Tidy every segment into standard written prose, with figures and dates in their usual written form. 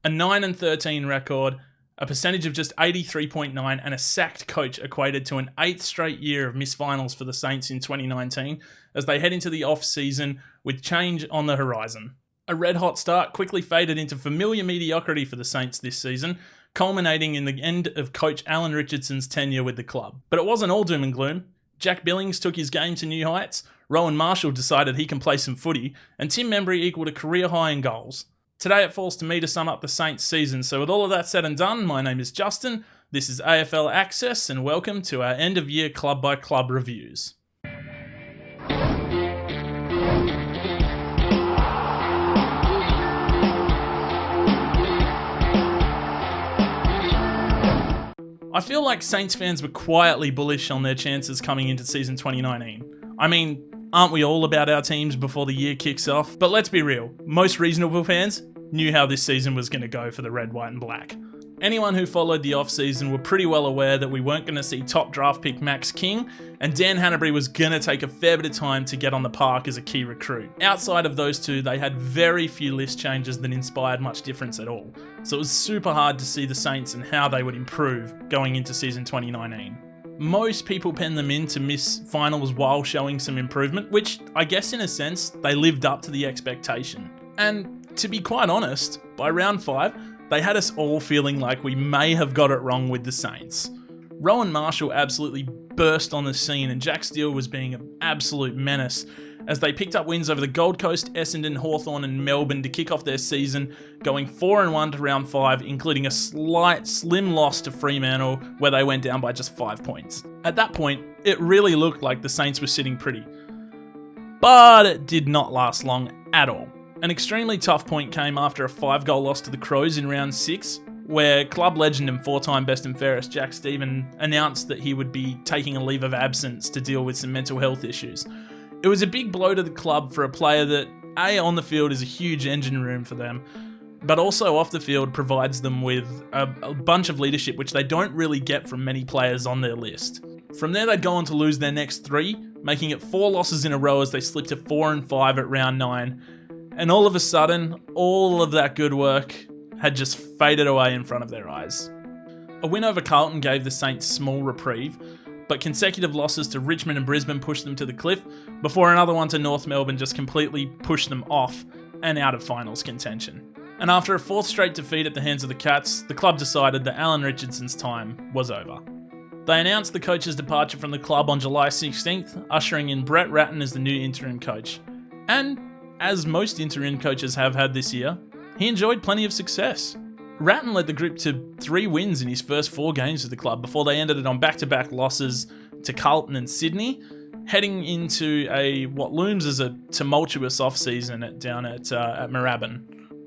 A 9-13 record, a percentage of just 83.9, and a sacked coach equated to an 8th straight year of missed finals for the Saints in 2019 as they head into the off-season with change on the horizon. A red-hot start quickly faded into familiar mediocrity for the Saints this season, culminating in the end of coach Alan Richardson's tenure with the club. But it wasn't all doom and gloom. Jack Billings took his game to new heights, Rowan Marshall decided he can play some footy, and Tim Membry equalled a career high in goals. Today it falls to me to sum up the Saints season, so with all of that said and done, my name is Justin, this is AFL Access, and welcome to our end-of-year club-by-club reviews. I feel like Saints fans were quietly bullish on their chances coming into season 2019. I mean, aren't we all about our teams before the year kicks off? But let's be real, most reasonable fans knew how this season was going to go for the red, white and black. Anyone who followed the off-season were pretty well aware that we weren't going to see top draft pick Max King, and Dan Hannebery was going to take a fair bit of time to get on the park as a key recruit. Outside of those two, they had very few list changes that inspired much difference at all. So it was super hard to see the Saints and how they would improve going into season 2019. Most people pen them in to miss finals while showing some improvement, which I guess in a sense, they lived up to the expectation. And to be quite honest, by round 5, they had us all feeling like we may have got it wrong with the Saints. Rowan Marshall absolutely burst on the scene and Jack Steele was being an absolute menace as they picked up wins over the Gold Coast, Essendon, Hawthorn and Melbourne to kick off their season, going 4-1 to round 5, including a slim loss to Fremantle where they went down by just 5 points. At that point, it really looked like the Saints were sitting pretty. But it did not last long at all. An extremely tough point came after a 5-goal loss to the Crows in round 6, where club legend and 4-time best and fairest Jack Steven announced that he would be taking a leave of absence to deal with some mental health issues. It was a big blow to the club for a player that, A, on the field is a huge engine room for them, but also off the field provides them with a bunch of leadership which they don't really get from many players on their list. From there they'd go on to lose their next 3, making it 4 losses in a row as they slipped to 4-5 at round 9. And all of a sudden, all of that good work had just faded away in front of their eyes. A win over Carlton gave the Saints small reprieve, but consecutive losses to Richmond and Brisbane pushed them to the cliff, before another one to North Melbourne just completely pushed them off and out of finals contention. And after a 4th straight defeat at the hands of the Cats, the club decided that Alan Richardson's time was over. They announced the coach's departure from the club on July 16th, ushering in Brett Ratton as the new interim coach. And as most interim coaches have had this year, he enjoyed plenty of success. Ratton led the group to 3 wins in his first 4 games with the club before they ended it on back-to-back losses to Carlton and Sydney, heading into what looms as a tumultuous off-season down at Moorabbin.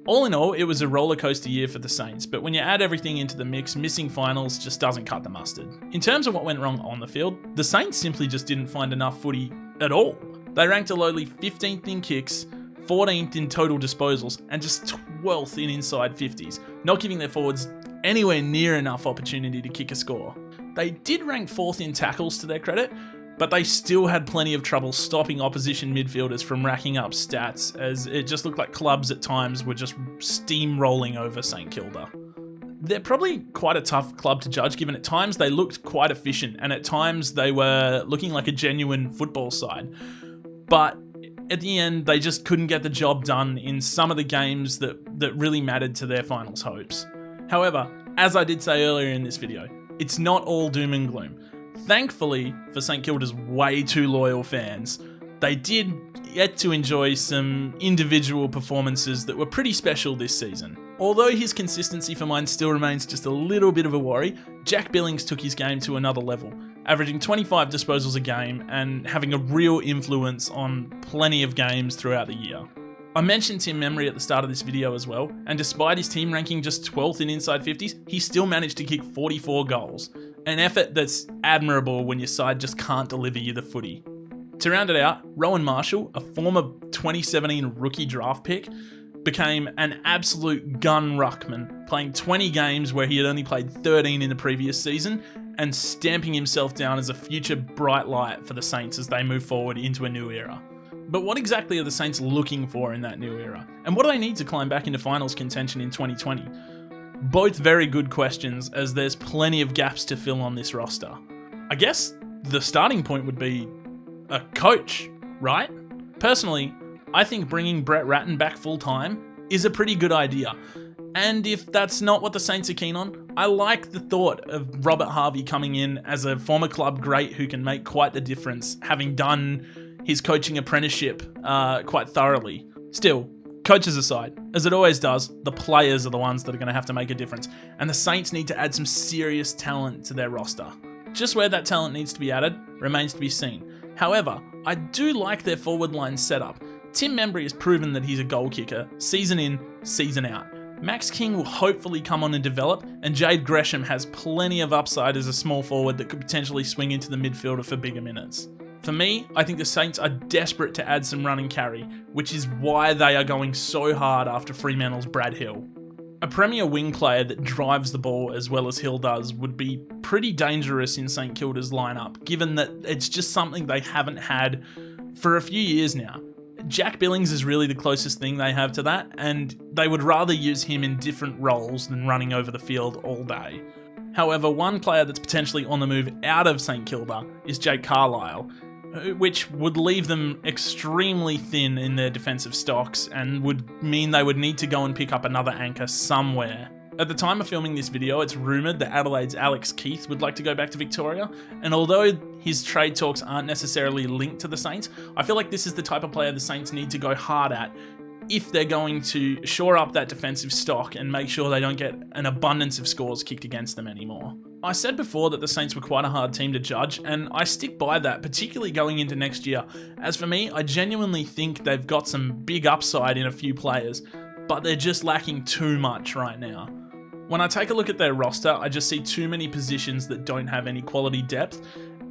All in all, it was a rollercoaster year for the Saints, but when you add everything into the mix, missing finals just doesn't cut the mustard. In terms of what went wrong on the field, the Saints simply just didn't find enough footy at all. They ranked a lowly 15th in kicks, 14th in total disposals, and just 12th in inside 50s, not giving their forwards anywhere near enough opportunity to kick a score. They did rank 4th in tackles to their credit, but they still had plenty of trouble stopping opposition midfielders from racking up stats, as it just looked like clubs at times were just steamrolling over St Kilda. They're probably quite a tough club to judge, given at times they looked quite efficient, and at times they were looking like a genuine football side. But at the end, they just couldn't get the job done in some of the games that really mattered to their finals hopes. However, as I did say earlier in this video, it's not all doom and gloom. Thankfully, for St Kilda's way too loyal fans, they did get to enjoy some individual performances that were pretty special this season. Although his consistency for mine still remains just a little bit of a worry, Jack Billings took his game to another level, averaging 25 disposals a game and having a real influence on plenty of games throughout the year. I mentioned Tim Membry at the start of this video as well, and despite his team ranking just 12th in inside 50s, he still managed to kick 44 goals. An effort that's admirable when your side just can't deliver you the footy. To round it out, Rowan Marshall, a former 2017 rookie draft pick, became an absolute gun ruckman, playing 20 games where he had only played 13 in the previous season, and stamping himself down as a future bright light for the Saints as they move forward into a new era. But what exactly are the Saints looking for in that new era? And what do they need to climb back into finals contention in 2020? Both very good questions, as there's plenty of gaps to fill on this roster. I guess the starting point would be a coach, right? Personally, I think bringing Brett Ratten back full-time is a pretty good idea. And if that's not what the Saints are keen on, I like the thought of Robert Harvey coming in as a former club great who can make quite the difference, having done his coaching apprenticeship quite thoroughly. Still, coaches aside, as it always does, the players are the ones that are going to have to make a difference, and the Saints need to add some serious talent to their roster. Just where that talent needs to be added remains to be seen. However, I do like their forward line setup. Tim Membry has proven that he's a goal kicker, season in, season out. Max King will hopefully come on and develop, and Jade Gresham has plenty of upside as a small forward that could potentially swing into the midfielder for bigger minutes. For me, I think the Saints are desperate to add some run and carry, which is why they are going so hard after Fremantle's Brad Hill. A premier wing player that drives the ball as well as Hill does would be pretty dangerous in St Kilda's lineup, given that it's just something they haven't had for a few years now. Jack Billings is really the closest thing they have to that, and they would rather use him in different roles than running over the field all day. However, one player that's potentially on the move out of St Kilda is Jake Carlisle, which would leave them extremely thin in their defensive stocks and would mean they would need to go and pick up another anchor somewhere. At the time of filming this video, it's rumoured that Adelaide's Alex Keith would like to go back to Victoria, and although his trade talks aren't necessarily linked to the Saints, I feel like this is the type of player the Saints need to go hard at if they're going to shore up that defensive stock and make sure they don't get an abundance of scores kicked against them anymore. I said before that the Saints were quite a hard team to judge, and I stick by that, particularly going into next year. As for me, I genuinely think they've got some big upside in a few players, but they're just lacking too much right now. When I take a look at their roster, I just see too many positions that don't have any quality depth,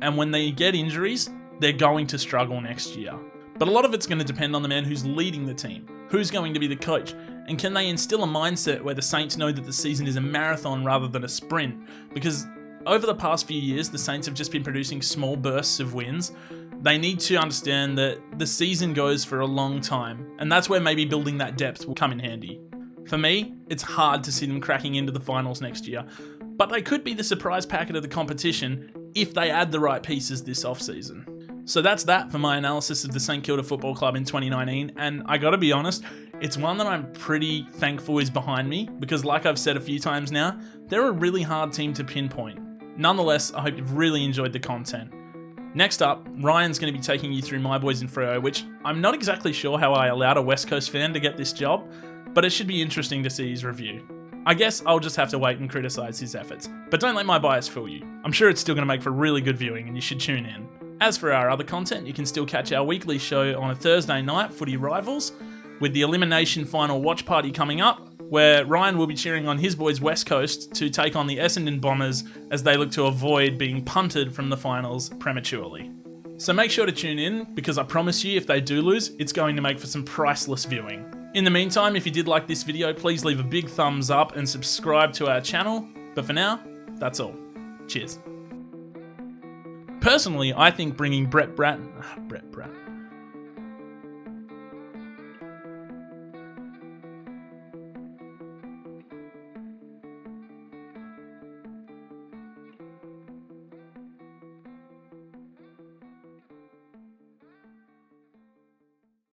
and when they get injuries, they're going to struggle next year. But a lot of it's going to depend on the man who's leading the team, who's going to be the coach, and can they instill a mindset where the Saints know that the season is a marathon rather than a sprint? Because over the past few years, the Saints have just been producing small bursts of wins. They need to understand that the season goes for a long time, and that's where maybe building that depth will come in handy. For me, it's hard to see them cracking into the finals next year, but they could be the surprise packet of the competition if they add the right pieces this offseason. So that's that for my analysis of the St Kilda Football Club in 2019, and I gotta be honest, it's one that I'm pretty thankful is behind me, because like I've said a few times now, they're a really hard team to pinpoint. Nonetheless, I hope you've really enjoyed the content. Next up, Ryan's going to be taking you through My Boys in Freo, which I'm not exactly sure how I allowed a West Coast fan to get this job, but it should be interesting to see his review. I guess I'll just have to wait and criticise his efforts, but don't let my bias fool you. I'm sure it's still going to make for really good viewing and you should tune in. As for our other content, you can still catch our weekly show on a Thursday night, Footy Rivals, with the elimination final watch party coming up, where Ryan will be cheering on his boys West Coast to take on the Essendon Bombers as they look to avoid being punted from the finals prematurely. So make sure to tune in, because I promise you if they do lose, it's going to make for some priceless viewing. In the meantime, if you did like this video, please leave a big thumbs up and subscribe to our channel. But for now, that's all. Cheers. Personally, I think bringing Brett Bratt